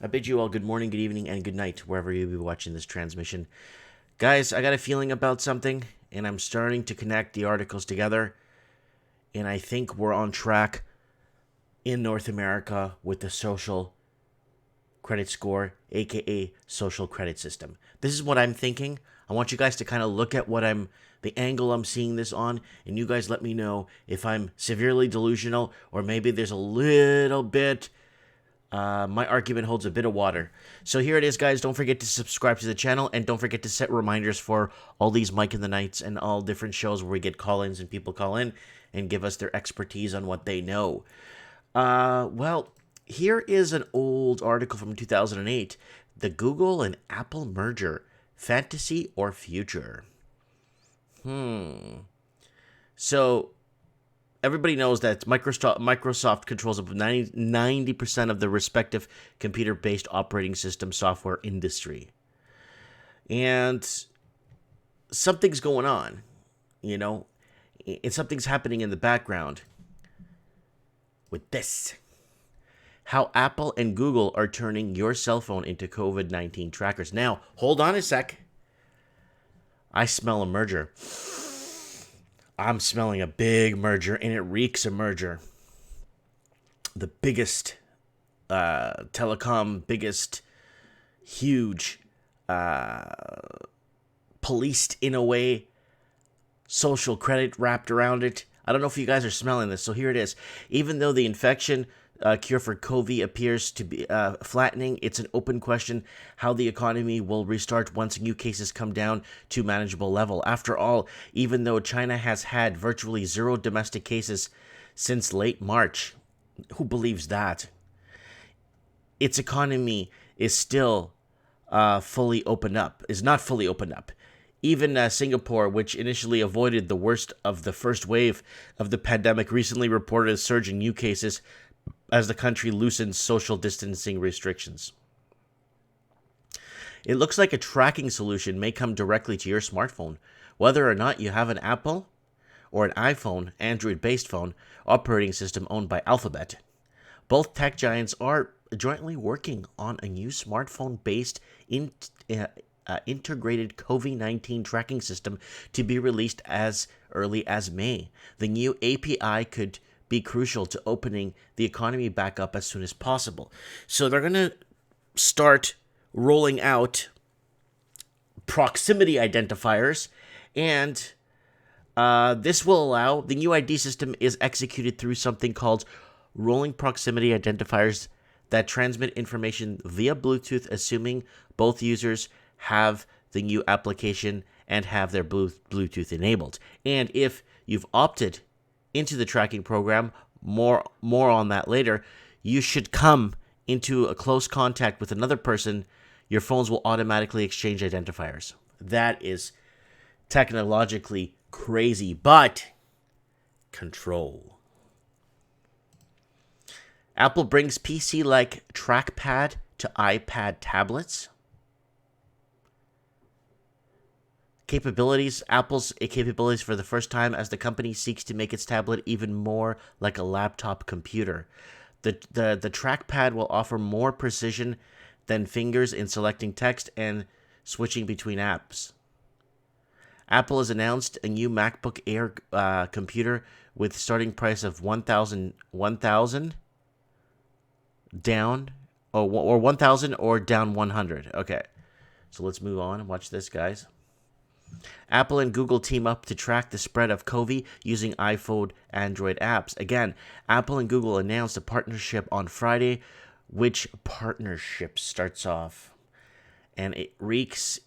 I bid you all good morning, good evening, and good night, wherever you be watching this transmission. Guys, I got a feeling about something, and I'm starting to connect the articles together, and I think we're on track in North America with the social credit score, aka social credit system. This is what I'm thinking. I want you guys to kind of look at the angle I'm seeing this on, and you guys let me know if I'm severely delusional or maybe there's a little bit my argument holds a bit of water. So here it is, guys. Don't forget to subscribe to the channel, and don't forget to set reminders for all these Mike in the Nights and all different shows where we get call-ins and people call in and give us their expertise on what they know. Well, here is an old article from 2008. The Google and Apple merger, fantasy or future? So everybody knows that Microsoft controls about 90% of the respective computer-based operating system software industry. And something's going on, and something's happening in the background with this. How Apple and Google are turning your cell phone into COVID-19 trackers. Now, hold on a sec. I smell a merger. I'm smelling a big merger, and it reeks of merger. The biggest huge, policed in a way, social credit wrapped around it. I don't know if you guys are smelling this, so here it is. Even though the infection cure for COVID appears to be flattening, it's an open question how the economy will restart once new cases come down to manageable level. After all, even though China has had virtually zero domestic cases since late March, who believes that? Its economy is still not fully opened up. Even Singapore, which initially avoided the worst of the first wave of the pandemic, recently reported a surge in new cases as the country loosens social distancing restrictions. It looks like a tracking solution may come directly to your smartphone, whether or not you have an Apple or an iPhone, Android-based phone, operating system owned by Alphabet. Both tech giants are jointly working on a new smartphone-based integrated COVID-19 tracking system to be released as early as May. The new API could be crucial to opening the economy back up as soon as possible. So they're going to start rolling out proximity identifiers, and this will allow the new ID system is executed through something called rolling proximity identifiers that transmit information via Bluetooth, assuming both users have the new application and have their Bluetooth enabled. And if you've opted into the tracking program, more on that later, you should come into a close contact with another person, your phones will automatically exchange identifiers. That is technologically crazy, but control. Apple brings PC-like trackpad to iPad tablets. Apple's capabilities for the first time as the company seeks to make its tablet even more like a laptop computer. The trackpad will offer more precision than fingers in selecting text and switching between apps. Apple has announced a new MacBook Air computer with starting price of $1,000 down, or $1,000 or down $100. Okay, so let's move on and watch this, guys. Apple and Google team up to track the spread of COVID using iPhone Android apps. Again, Apple and Google announced a partnership on Friday. Which partnership starts off? And it reeks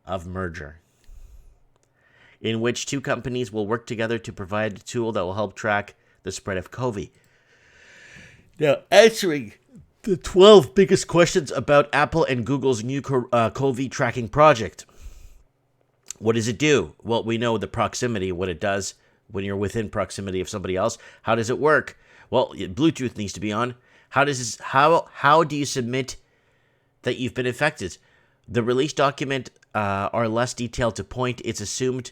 of merger, in which two companies will work together to provide a tool that will help track the spread of COVID. Now, answering the 12 biggest questions about Apple and Google's new COVID tracking project. What does it do? Well, we know the proximity, what it does when you're within proximity of somebody else. How does it work? Well, Bluetooth needs to be on. How do you submit that you've been infected? The release document are less detailed to point. It's assumed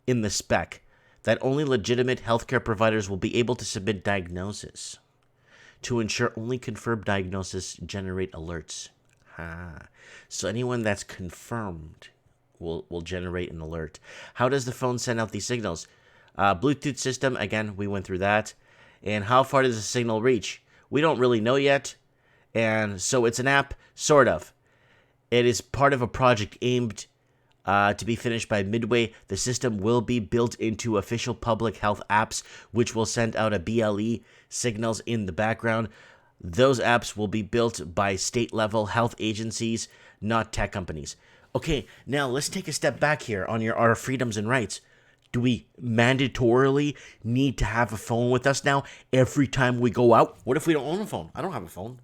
in the spec that only legitimate healthcare providers will be able to submit diagnosis. to ensure only confirmed diagnosis generate alerts. So anyone that's confirmed will generate an alert. How does the phone send out these signals? Bluetooth system, again, we went through that. And how far does the signal reach? We don't really know yet. And so it's an app, sort of. It is part of a project aimed to be finished by midway. The system will be built into official public health apps, which will send out a BLE signals in the background. Those apps will be built by state-level health agencies, not tech companies. Okay, now let's take a step back here on our freedoms and rights. Do we mandatorily need to have a phone with us now every time we go out? What if we don't own a phone? I don't have a phone.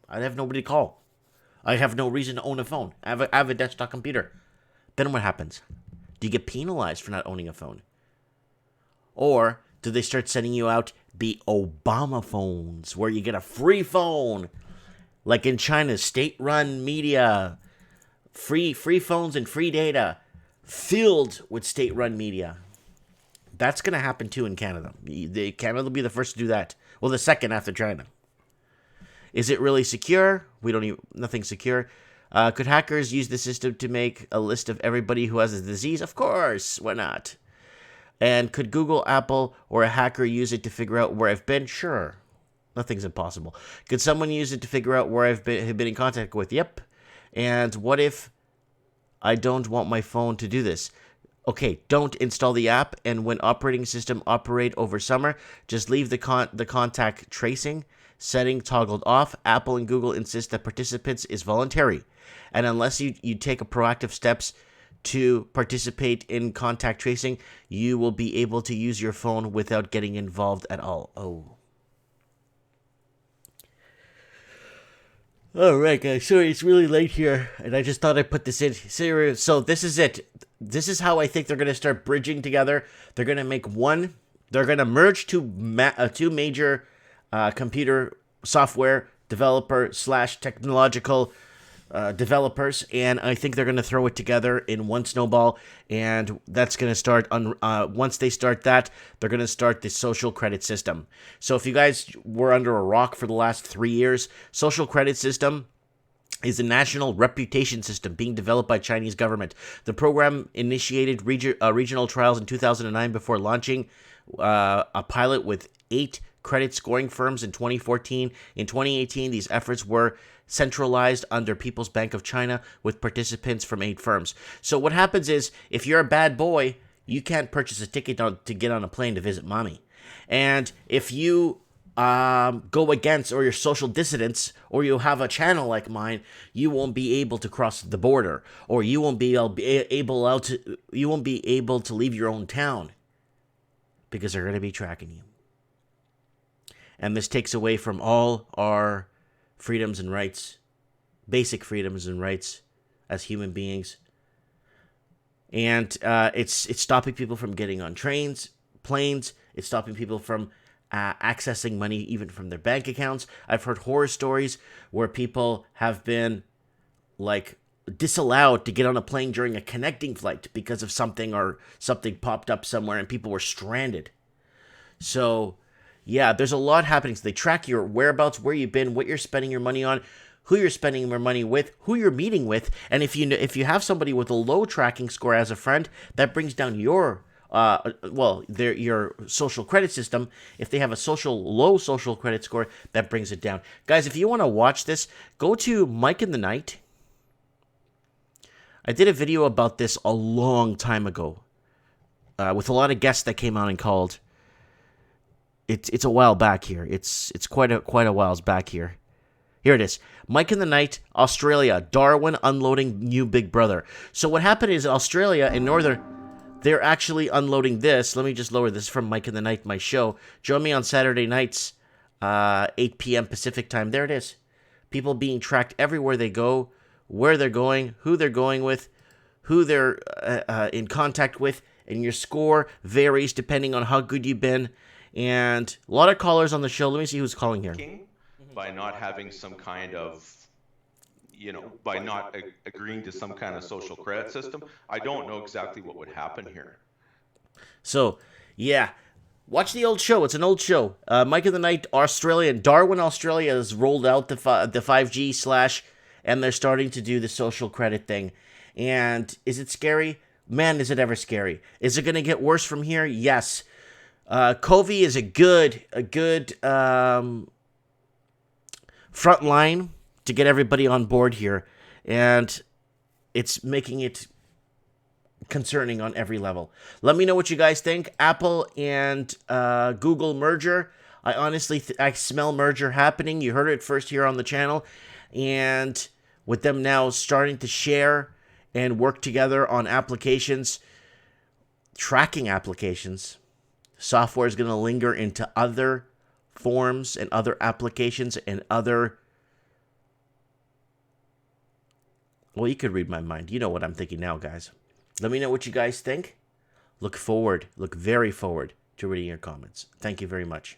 I have nobody to call. I have no reason to own a phone. I have a desktop computer. Then what happens? Do you get penalized for not owning a phone? Or do they start sending you out the Obama phones where you get a free phone? Like in China, state-run media, free phones and free data filled with state-run media. That's going to happen too in Canada. Canada will be the first to do that. Well, the second after China. Is it really secure? Nothing secure. Could hackers use the system to make a list of everybody who has the disease? Of course, why not? And could Google, Apple, or a hacker use it to figure out where I've been? Sure. Nothing's impossible. Could someone use it to figure out where have been in contact with? Yep. And what if I don't want my phone to do this? Okay, don't install the app, and when operating system operate over summer, just leave the contact tracing setting toggled off. Apple and Google insist that participants is voluntary, and unless you take a proactive steps to participate in contact tracing, you will be able to use your phone without getting involved at all. Oh. All right, guys. Sorry, it's really late here, and I just thought I'd put this in. So this is it. This is how I think they're going to start bridging together. They're going to make one. They're going to merge two major computer software developer / technological developers, and I think they're going to throw it together in one snowball, and that's going to start once they start that, they're going to start the social credit system. So if you guys were under a rock for the last 3 years, social credit system is a national reputation system being developed by Chinese government. The program initiated regional trials in 2009 before launching a pilot with 8 credit scoring firms in 2014. In 2018, these efforts were centralized under People's Bank of China with participants from 8 firms. So what happens is, if you're a bad boy, you can't purchase a ticket to get on a plane to visit mommy. And if you go against, or you're social dissidents, or you have a channel like mine, you won't be able to cross the border, or you won't be able to leave your own town, because they're going to be tracking you. And this takes away from all our freedoms and rights, basic freedoms and rights as human beings. And it's stopping people from getting on trains, planes. It's stopping people from accessing money even from their bank accounts. I've heard horror stories where people have been disallowed to get on a plane during a connecting flight because of something popped up somewhere and people were stranded. So yeah, there's a lot happening. So they track your whereabouts, where you've been, what you're spending your money on, who you're spending your money with, who you're meeting with, and if you have somebody with a low tracking score as a friend, that brings down your your social credit system. If they have a low social credit score, that brings it down. Guys, if you want to watch this, go to Mike in the Night. I did a video about this a long time ago with a lot of guests that came on and called. It's a while back here. It's quite a while back here. Here it is. Mike in the Night, Australia, Darwin unloading new Big Brother. So what happened is Australia in Northern, they're actually unloading this. Let me just lower this from Mike in the Night, my show. Join me on Saturday nights, 8 p.m. Pacific time. There it is. People being tracked everywhere they go, where they're going, who they're going with, who they're in contact with, and your score varies depending on how good you've been. And a lot of callers on the show. Let me see who's calling here. By not having some kind of, by not agreeing to some kind of social credit system, I don't know exactly what would happen here. So, yeah, Watch the old show. It's an old show. Mike of the Night, Australia, Darwin, Australia has rolled out the 5G slash, and they're starting to do the social credit thing. And is it scary? Man, is it ever scary? Is it going to get worse from here? Yes. Covey is a good front line to get everybody on board here, and it's making it concerning on every level. Let me know what you guys think. Apple and Google merger. I honestly, I smell merger happening. You heard it first here on the channel. And with them now starting to share and work together on applications, tracking applications, software is going to linger into other forms and other applications and other... Well, you could read my mind. You know what I'm thinking now, guys. Let me know what you guys think. Look very forward to reading your comments. Thank you very much.